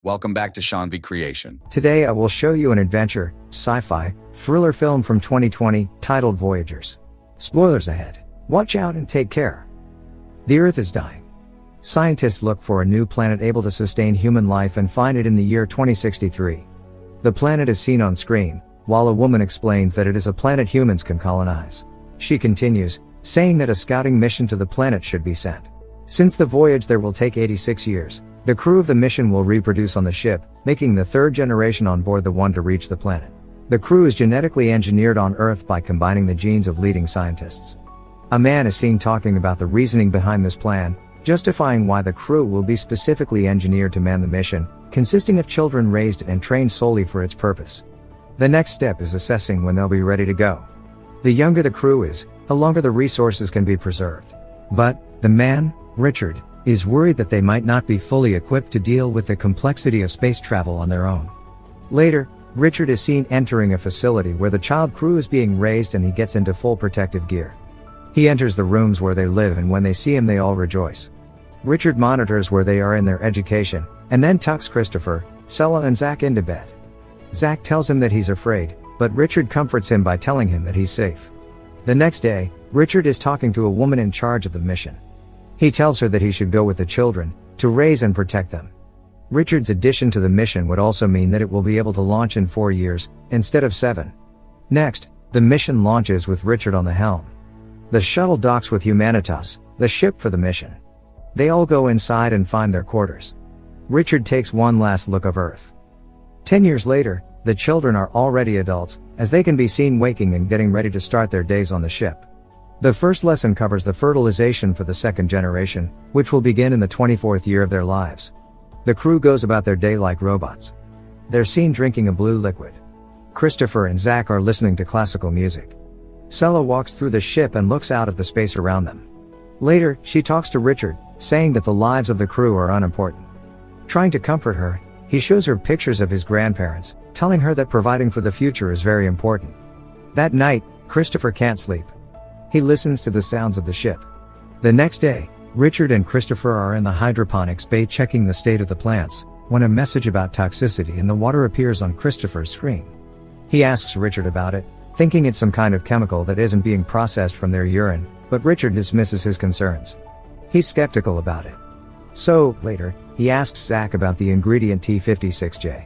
Welcome back to ShanviCreation. Today I will show you an adventure, sci-fi, thriller film from 2020 titled Voyagers. Spoilers ahead. Watch out and take care. The Earth is dying. Scientists look for a new planet able to sustain human life and find it in the year 2063. The planet is seen on screen, while a woman explains that it is a planet humans can colonize. She continues, saying that a scouting mission to the planet should be sent. Since the voyage there will take 86 years, the crew of the mission will reproduce on the ship, making the third generation on board the one to reach the planet. The crew is genetically engineered on Earth by combining the genes of leading scientists. A man is seen talking about the reasoning behind this plan, justifying why the crew will be specifically engineered to man the mission, consisting of children raised and trained solely for its purpose. The next step is assessing when they'll be ready to go. The younger the crew is, the longer the resources can be preserved. But, the man, Richard, is worried that they might not be fully equipped to deal with the complexity of space travel on their own. Later, Richard is seen entering a facility where the child crew is being raised and he gets into full protective gear. He enters the rooms where they live and when they see him they all rejoice. Richard monitors where they are in their education, and then tucks Christopher, Sella and Zach into bed. Zach tells him that he's afraid, but Richard comforts him by telling him that he's safe. The next day, Richard is talking to a woman in charge of the mission. He tells her that he should go with the children, to raise and protect them. Richard's addition to the mission would also mean that it will be able to launch in 4 years, instead of 7. Next, the mission launches with Richard on the helm. The shuttle docks with Humanitas, the ship for the mission. They all go inside and find their quarters. Richard takes one last look of Earth. 10 years later, the children are already adults, as they can be seen waking and getting ready to start their days on the ship. The first lesson covers the fertilization for the second generation, which will begin in the 24th year of their lives. The crew goes about their day like robots. They're seen drinking a blue liquid. Christopher and Zach are listening to classical music. Sella walks through the ship and looks out at the space around them. Later, she talks to Richard, saying that the lives of the crew are unimportant. Trying to comfort her, he shows her pictures of his grandparents, telling her that providing for the future is very important. That night, Christopher can't sleep. He listens to the sounds of the ship. The next day, Richard and Christopher are in the hydroponics bay checking the state of the plants, when a message about toxicity in the water appears on Christopher's screen. He asks Richard about it, thinking it's some kind of chemical that isn't being processed from their urine, but Richard dismisses his concerns. He's skeptical about it. So, later, he asks Zach about the ingredient T56J.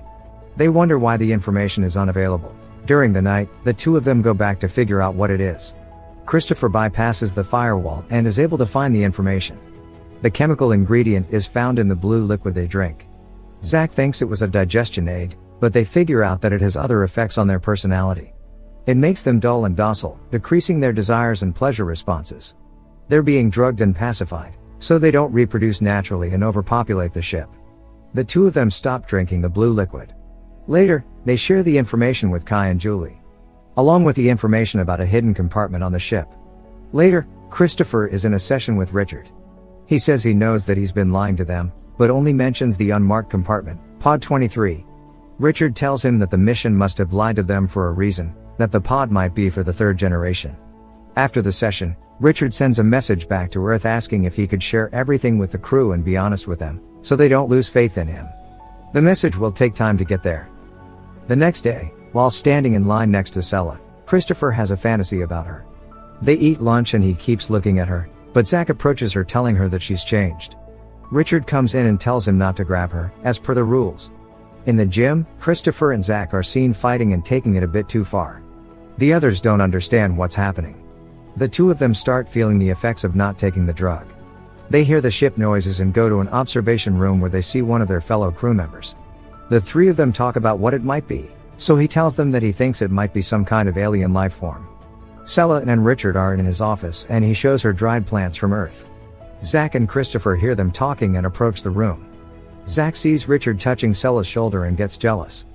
They wonder why the information is unavailable. During the night, the two of them go back to figure out what it is. Christopher bypasses the firewall and is able to find the information. The chemical ingredient is found in the blue liquid they drink. Zach thinks it was a digestion aid, but they figure out that it has other effects on their personality. It makes them dull and docile, decreasing their desires and pleasure responses. They're being drugged and pacified, so they don't reproduce naturally and overpopulate the ship. The two of them stop drinking the blue liquid. Later, they share the information with Kai and Julie, along with the information about a hidden compartment on the ship. Later, Christopher is in a session with Richard. He says he knows that he's been lying to them, but only mentions the unmarked compartment, Pod 23. Richard tells him that the mission must have lied to them for a reason, that the pod might be for the third generation. After the session, Richard sends a message back to Earth asking if he could share everything with the crew and be honest with them, so they don't lose faith in him. The message will take time to get there. The next day, while standing in line next to Sella, Christopher has a fantasy about her. They eat lunch and he keeps looking at her, but Zach approaches her telling her that she's changed. Richard comes in and tells him not to grab her, as per the rules. In the gym, Christopher and Zach are seen fighting and taking it a bit too far. The others don't understand what's happening. The two of them start feeling the effects of not taking the drug. They hear the ship noises and go to an observation room where they see one of their fellow crew members. The three of them talk about what it might be, so he tells them that he thinks it might be some kind of alien life form. Sella and Richard are in his office and he shows her dried plants from Earth. Zach and Christopher hear them talking and approach the room. Zach sees Richard touching Sella's shoulder and gets jealous.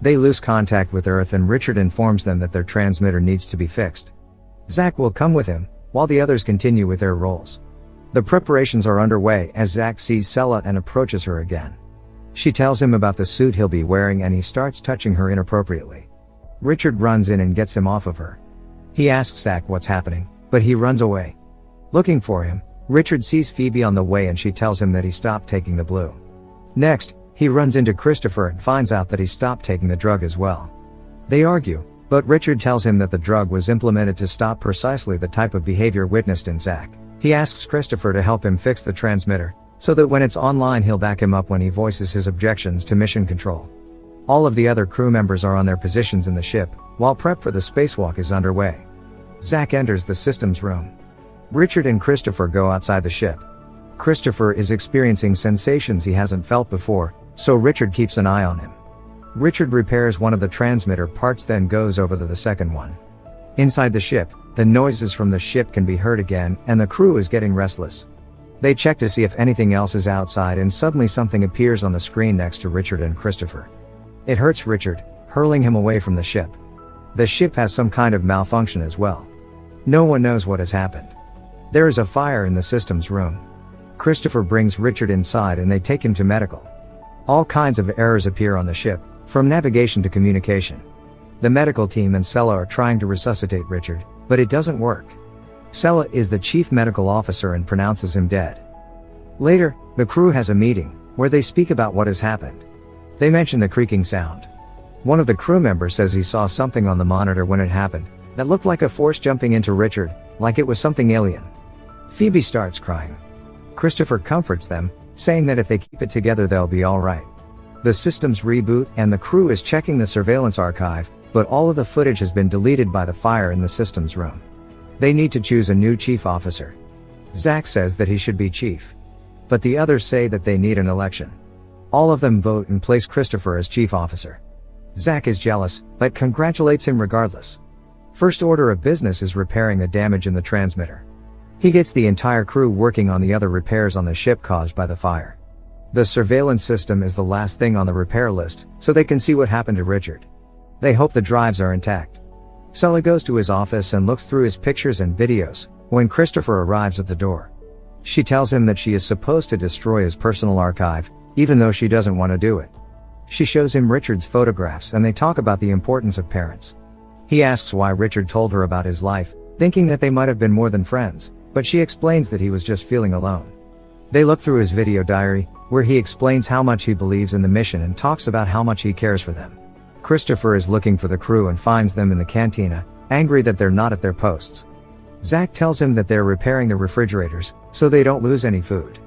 They lose contact with Earth and Richard informs them that their transmitter needs to be fixed. Zach will come with him, while the others continue with their roles. The preparations are underway as Zach sees Sella and approaches her again. She tells him about the suit he'll be wearing and he starts touching her inappropriately. Richard runs in and gets him off of her. He asks Zach what's happening, but he runs away. Looking for him, Richard sees Phoebe on the way and she tells him that he stopped taking the blue. Next, he runs into Christopher and finds out that he stopped taking the drug as well. They argue, but Richard tells him that the drug was implemented to stop precisely the type of behavior witnessed in Zach. He asks Christopher to help him fix the transmitter, so that when it's online he'll back him up when he voices his objections to mission control. All of the other crew members are on their positions in the ship, while prep for the spacewalk is underway. Zach enters the systems room. Richard and Christopher go outside the ship. Christopher is experiencing sensations he hasn't felt before, so Richard keeps an eye on him. Richard repairs one of the transmitter parts, then goes over to the second one. Inside the ship, the noises from the ship can be heard again, and the crew is getting restless. They check to see if anything else is outside, and suddenly something appears on the screen next to Richard and Christopher. It hurts Richard, hurling him away from the ship. The ship has some kind of malfunction as well. No one knows what has happened. There is a fire in the systems room. Christopher brings Richard inside and they take him to medical. All kinds of errors appear on the ship, from navigation to communication. The medical team and Sella are trying to resuscitate Richard, but it doesn't work. Sella is the chief medical officer and pronounces him dead. Later, the crew has a meeting, where they speak about what has happened. They mention the creaking sound. One of the crew members says he saw something on the monitor when it happened, that looked like a force jumping into Richard, like it was something alien. Phoebe starts crying. Christopher comforts them, saying that if they keep it together they'll be alright. The systems reboot and the crew is checking the surveillance archive, but all of the footage has been deleted by the fire in the systems room. They need to choose a new chief officer. Zach says that he should be chief. But the others say that they need an election. All of them vote and place Christopher as chief officer. Zach is jealous, but congratulates him regardless. First order of business is repairing the damage in the transmitter. He gets the entire crew working on the other repairs on the ship caused by the fire. The surveillance system is the last thing on the repair list, so they can see what happened to Richard. They hope the drives are intact. Sella goes to his office and looks through his pictures and videos, when Christopher arrives at the door. She tells him that she is supposed to destroy his personal archive, even though she doesn't want to do it. She shows him Richard's photographs and they talk about the importance of parents. He asks why Richard told her about his life, thinking that they might have been more than friends, but she explains that he was just feeling alone. They look through his video diary, where he explains how much he believes in the mission and talks about how much he cares for them. Christopher is looking for the crew and finds them in the cantina, angry that they're not at their posts. Zach tells him that they're repairing the refrigerators, so they don't lose any food.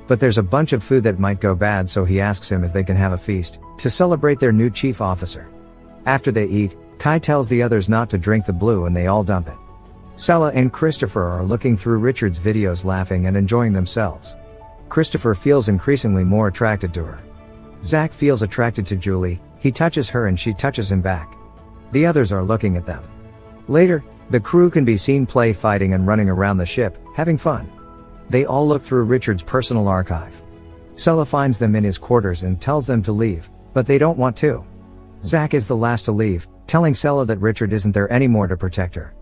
But there's a bunch of food that might go bad, so he asks him if they can have a feast, to celebrate their new chief officer. After they eat, Kai tells the others not to drink the blue and they all dump it. Sella and Christopher are looking through Richard's videos, laughing and enjoying themselves. Christopher feels increasingly more attracted to her. Zach feels attracted to Julie, he touches her and she touches him back. The others are looking at them. Later, the crew can be seen fighting and running around the ship, having fun. They all look through Richard's personal archive. Sella finds them in his quarters and tells them to leave, but they don't want to. Zach is the last to leave, telling Sella that Richard isn't there anymore to protect her.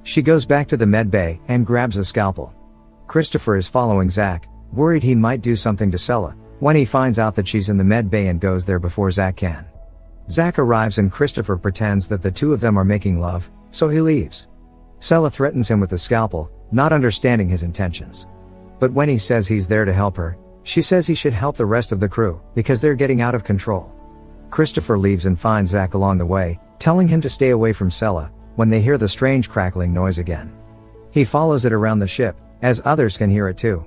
She goes back to the med bay and grabs a scalpel. Christopher is following Zach, worried he might do something to Sella, when he finds out that she's in the med bay and goes there before Zach can. Zach arrives and Christopher pretends that the two of them are making love, so he leaves. Sella threatens him with the scalpel, not understanding his intentions. But when he says he's there to help her, she says he should help the rest of the crew, because they're getting out of control. Christopher leaves and finds Zach along the way, telling him to stay away from Sella, when they hear the strange crackling noise again. He follows it around the ship, as others can hear it too.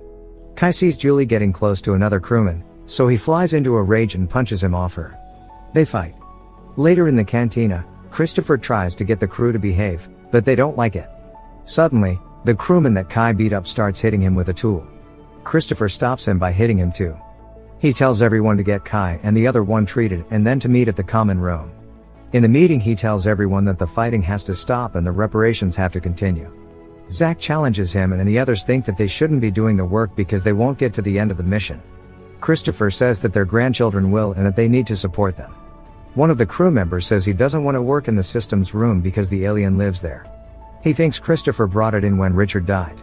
Kai sees Julie getting close to another crewman, so he flies into a rage and punches him off her. They fight. Later in the cantina, Christopher tries to get the crew to behave, but they don't like it. Suddenly, the crewman that Kai beat up starts hitting him with a tool. Christopher stops him by hitting him too. He tells everyone to get Kai and the other one treated and then to meet at the common room. In the meeting he tells everyone that the fighting has to stop and the reparations have to continue. Zach challenges him and the others think that they shouldn't be doing the work because they won't get to the end of the mission. Christopher says that their grandchildren will and that they need to support them. One of the crew members says he doesn't want to work in the systems room because the alien lives there. He thinks Christopher brought it in when Richard died.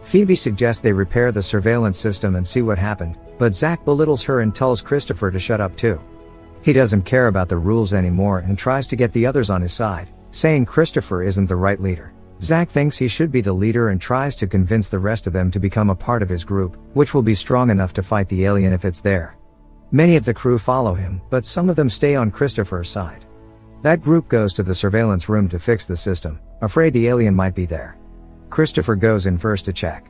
Phoebe suggests they repair the surveillance system and see what happened, but Zach belittles her and tells Christopher to shut up too. He doesn't care about the rules anymore and tries to get the others on his side, saying Christopher isn't the right leader. Zach thinks he should be the leader and tries to convince the rest of them to become a part of his group, which will be strong enough to fight the alien if it's there. Many of the crew follow him, but some of them stay on Christopher's side. That group goes to the surveillance room to fix the system, afraid the alien might be there. Christopher goes in first to check.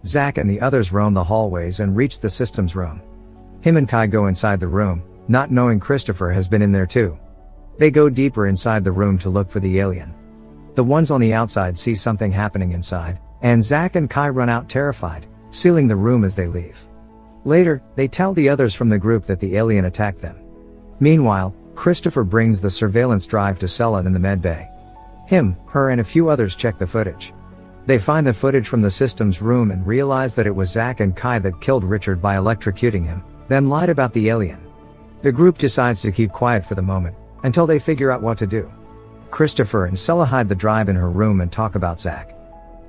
Zach and the others roam the hallways and reach the systems room. Him and Kai go inside the room, not knowing Christopher has been in there too. They go deeper inside the room to look for the alien. The ones on the outside see something happening inside, and Zach and Kai run out terrified, sealing the room as they leave. Later, they tell the others from the group that the alien attacked them. Meanwhile, Christopher brings the surveillance drive to Sella in the med bay. Him, her and a few others check the footage. They find the footage from the systems room and realize that it was Zach and Kai that killed Richard by electrocuting him, then lied about the alien. The group decides to keep quiet for the moment, until they figure out what to do. Christopher and Sella hide the drive in her room and talk about Zach.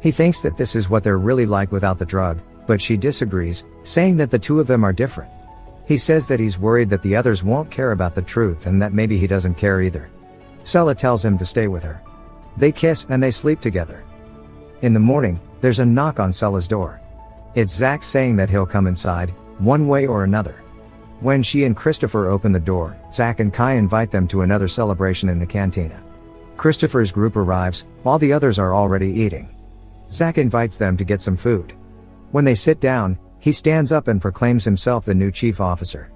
He thinks that this is what they're really like without the drug, but she disagrees, saying that the two of them are different. He says that he's worried that the others won't care about the truth and that maybe he doesn't care either. Sella tells him to stay with her. They kiss and they sleep together. In the morning, there's a knock on Sella's door. It's Zach saying that he'll come inside, one way or another. When she and Christopher open the door, Zach and Kai invite them to another celebration in the cantina. Christopher's group arrives, while the others are already eating. Zach invites them to get some food. When they sit down, he stands up and proclaims himself the new chief officer.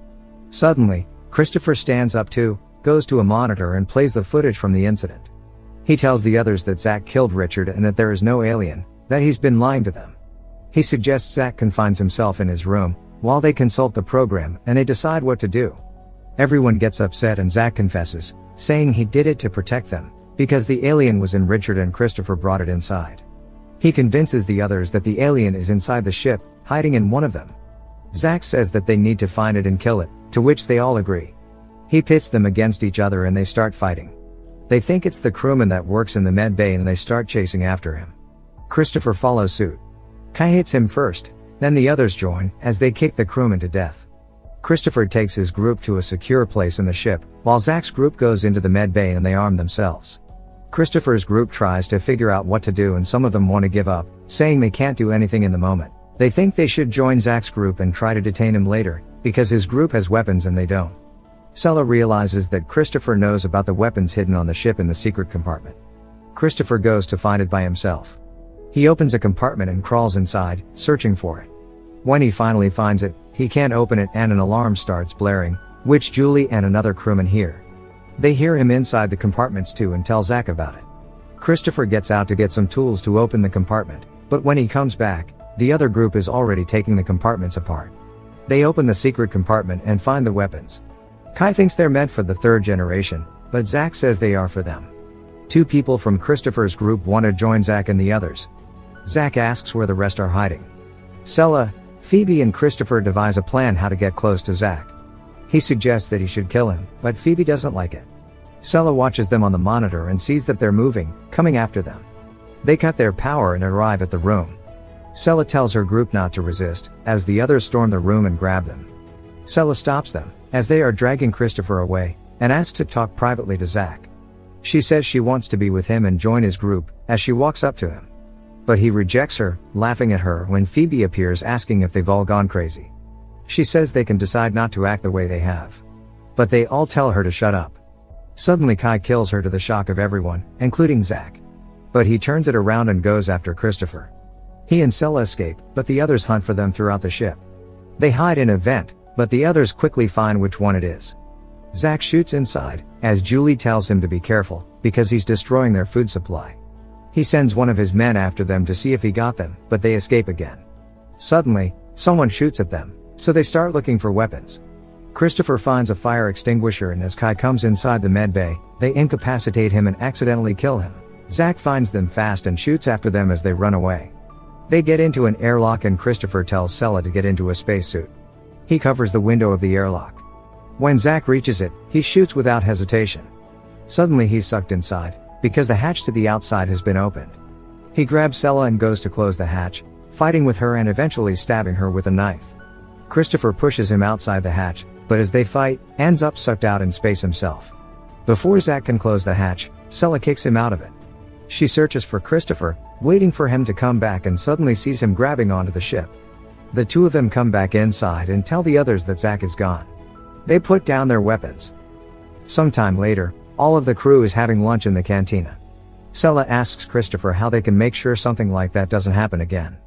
Suddenly, Christopher stands up too, goes to a monitor and plays the footage from the incident. He tells the others that Zach killed Richard and that there is no alien, that he's been lying to them. He suggests Zach confines himself in his room, while they consult the program and they decide what to do. Everyone gets upset and Zach confesses, saying he did it to protect them, because the alien was in Richard and Christopher brought it inside. He convinces the others that the alien is inside the ship, hiding in one of them. Zach says that they need to find it and kill it, to which they all agree. He pits them against each other and they start fighting. They think it's the crewman that works in the med bay and they start chasing after him. Christopher follows suit. Kai hits him first, then the others join, as they kick the crewman to death. Christopher takes his group to a secure place in the ship, while Zach's group goes into the med bay and they arm themselves. Christopher's group tries to figure out what to do and some of them want to give up, saying they can't do anything in the moment. They think they should join Zach's group and try to detain him later, because his group has weapons and they don't. Sella realizes that Christopher knows about the weapons hidden on the ship in the secret compartment. Christopher goes to find it by himself. He opens a compartment and crawls inside, searching for it. When he finally finds it, he can't open it and an alarm starts blaring, which Julie and another crewman hear. They hear him inside the compartments too and tell Zach about it. Christopher gets out to get some tools to open the compartment, but when he comes back, the other group is already taking the compartments apart. They open the secret compartment and find the weapons. Kai thinks they're meant for the third generation, but Zach says they are for them. Two people from Christopher's group want to join Zach and the others. Zach asks where the rest are hiding. Sella, Phoebe and Christopher devise a plan how to get close to Zach. He suggests that he should kill him, but Phoebe doesn't like it. Sella watches them on the monitor and sees that they're moving, coming after them. They cut their power and arrive at the room. Sella tells her group not to resist, as the others storm the room and grab them. Sella stops them, as they are dragging Christopher away, and asks to talk privately to Zach. She says she wants to be with him and join his group, as she walks up to him. But he rejects her, laughing at her when Phoebe appears asking if they've all gone crazy. She says they can decide not to act the way they have. But they all tell her to shut up. Suddenly Kai kills her to the shock of everyone, including Zach. But he turns it around and goes after Christopher. He and Sella escape, but the others hunt for them throughout the ship. They hide in a vent, but the others quickly find which one it is. Zach shoots inside, as Julie tells him to be careful, because he's destroying their food supply. He sends one of his men after them to see if he got them, but they escape again. Suddenly, someone shoots at them, so they start looking for weapons. Christopher finds a fire extinguisher and as Kai comes inside the med bay, they incapacitate him and accidentally kill him. Zach finds them fast and shoots after them as they run away. They get into an airlock and Christopher tells Sella to get into a spacesuit. He covers the window of the airlock. When Zach reaches it, he shoots without hesitation. Suddenly he's sucked inside, because the hatch to the outside has been opened. He grabs Sella and goes to close the hatch, fighting with her and eventually stabbing her with a knife. Christopher pushes him outside the hatch, but as they fight, ends up sucked out in space himself. Before Zach can close the hatch, Sella kicks him out of it. She searches for Christopher, waiting for him to come back, and suddenly sees him grabbing onto the ship. The two of them come back inside and tell the others that Zach is gone. They put down their weapons. Sometime later, all of the crew is having lunch in the cantina. Sella asks Christopher how they can make sure something like that doesn't happen again.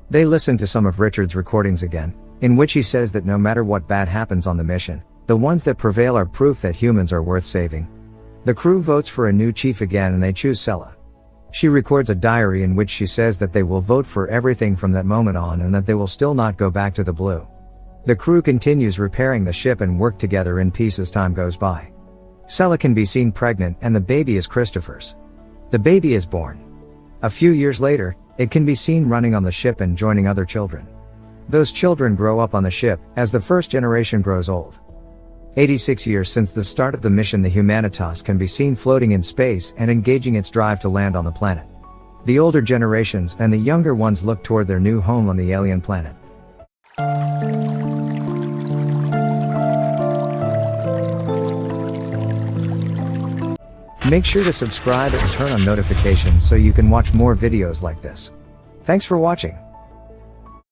They listen to some of Richard's recordings again, in which he says that no matter what bad happens on the mission, the ones that prevail are proof that humans are worth saving. The crew votes for a new chief again and they choose Sella. She records a diary in which she says that they will vote for everything from that moment on and that they will still not go back to the blue. The crew continues repairing the ship and work together in peace as time goes by. Sella can be seen pregnant and the baby is Christopher's. The baby is born. A few years later, it can be seen running on the ship and joining other children. Those children grow up on the ship, as the first generation grows old. 86 years since the start of the mission, the Humanitas can be seen floating in space and engaging its drive to land on the planet. The older generations and the younger ones look toward their new home on the alien planet. Make sure to subscribe and turn on notifications so you can watch more videos like this. Thanks for watching.